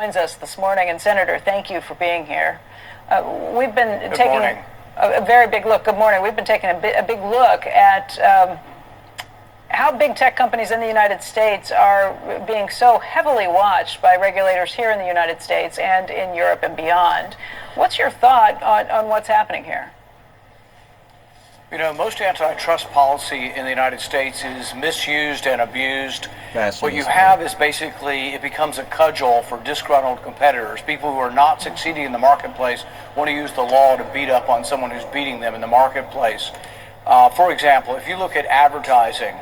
Joins us this morning, and Senator, thank you for being here. We've been Good taking morning. a very big look. Good morning. We've been taking a big look at how big tech companies in the United States are being so heavily watched by regulators here in the United States and in Europe and beyond. What's your thought on what's happening here? You know, most antitrust policy in the United States is misused and abused. What you have is basically it becomes a cudgel for disgruntled competitors. People who are not succeeding in the marketplace want to use the law to beat up on someone who's beating them in the marketplace. For example, if you look at advertising,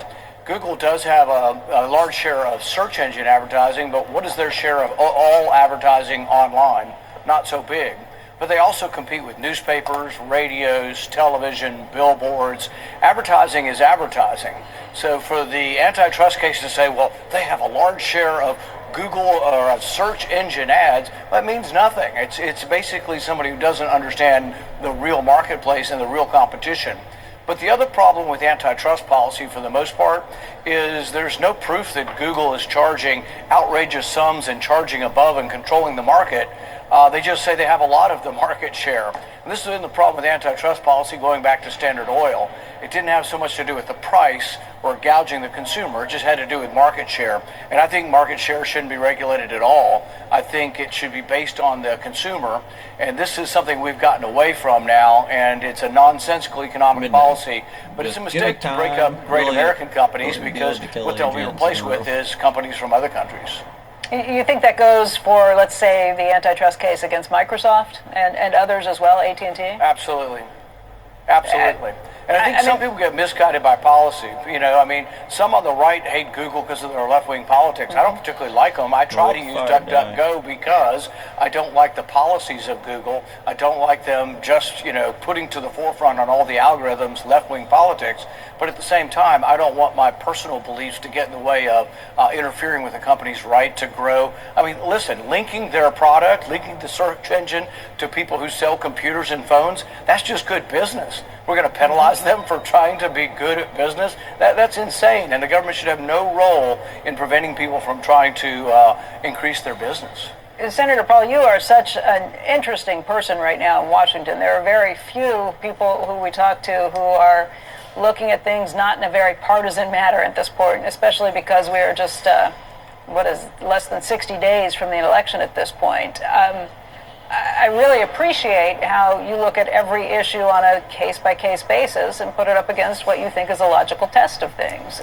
Google does have a large share of search engine advertising, but what is their share of all advertising online? Not so big. But they also compete with newspapers, radios, television, billboards. Advertising is advertising. So for the antitrust case to say, well, they have a large share of Google or of search engine ads, that means nothing. It's basically somebody who doesn't understand the real marketplace and the real competition. But the other problem with antitrust policy, for the most part, is there's no proof that Google is charging outrageous sums and charging above and controlling the market. They just say they have a lot of the market share. And this has been the problem with antitrust policy going back to Standard Oil. It didn't have so much to do with the price or gouging the consumer. It just had to do with market share. And I think market share shouldn't be regulated at all. I think it should be based on the consumer. And this is something we've gotten away from now, and it's a nonsensical economic policy. But it's a mistake to break up great American companies, because what they'll be replaced with is companies from other countries. You think that goes for, let's say, the antitrust case against Microsoft and others as well, AT&T? Absolutely. Absolutely. And I think some people get misguided by policy. You know, I mean, some on the right hate Google because of their left-wing politics. I don't particularly like them. I try to use DuckDuckGo because I don't like the policies of Google. I don't like them just, you know, putting to the forefront on all the algorithms left-wing politics. But at the same time, I don't want my personal beliefs to get in the way of interfering with a company's right to grow. I mean, listen, linking their product, linking the search engine to people who sell computers and phones, that's just good business. We're going to penalize them for trying to be good at business? That's insane, and the government should have no role in preventing people from trying to increase their business. Senator Paul, you are such an interesting person right now in Washington. There are very few people who we talk to who are looking at things not in a very partisan manner at this point, especially because we are just, less than 60 days from the election at this point. I really appreciate how you look at every issue on a case-by-case basis and put it up against what you think is a logical test of things.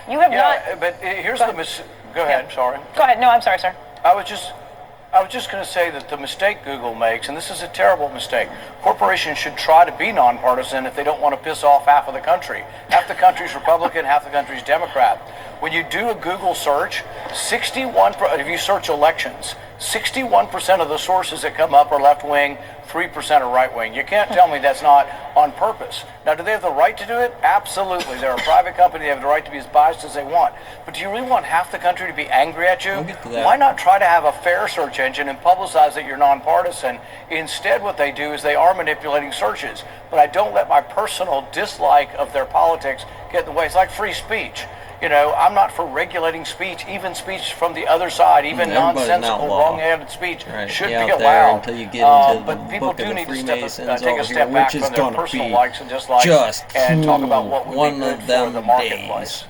You have not... but here's Go ahead, sorry. Go ahead. No, I'm sorry, sir. I was just going to say that the mistake Google makes, and this is a terrible mistake, corporations should try to be nonpartisan if they don't want to piss off half of the country. Half the country's Republican, half the country's Democrat. When you do a Google search, if you search elections, 61% of the sources that come up are left-wing, 3% are right-wing. You can't tell me that's not on purpose. Now, do they have the right to do it? Absolutely. They're a private company. They have the right to be as biased as they want. But do you really want half the country to be angry at you? Why not try to have a fair search engine and publicize that you're nonpartisan? Instead, what they do is they are manipulating searches. But I don't let my personal dislike of their politics get in the way. It's like free speech. You know, I'm not for regulating speech, even speech from the other side, even nonsensical, wrong-handed speech should be allowed. Until you get into but people book do of the need to Freemasons take a step back from their personal likes and dislikes and talk about what would be good for the marketplace.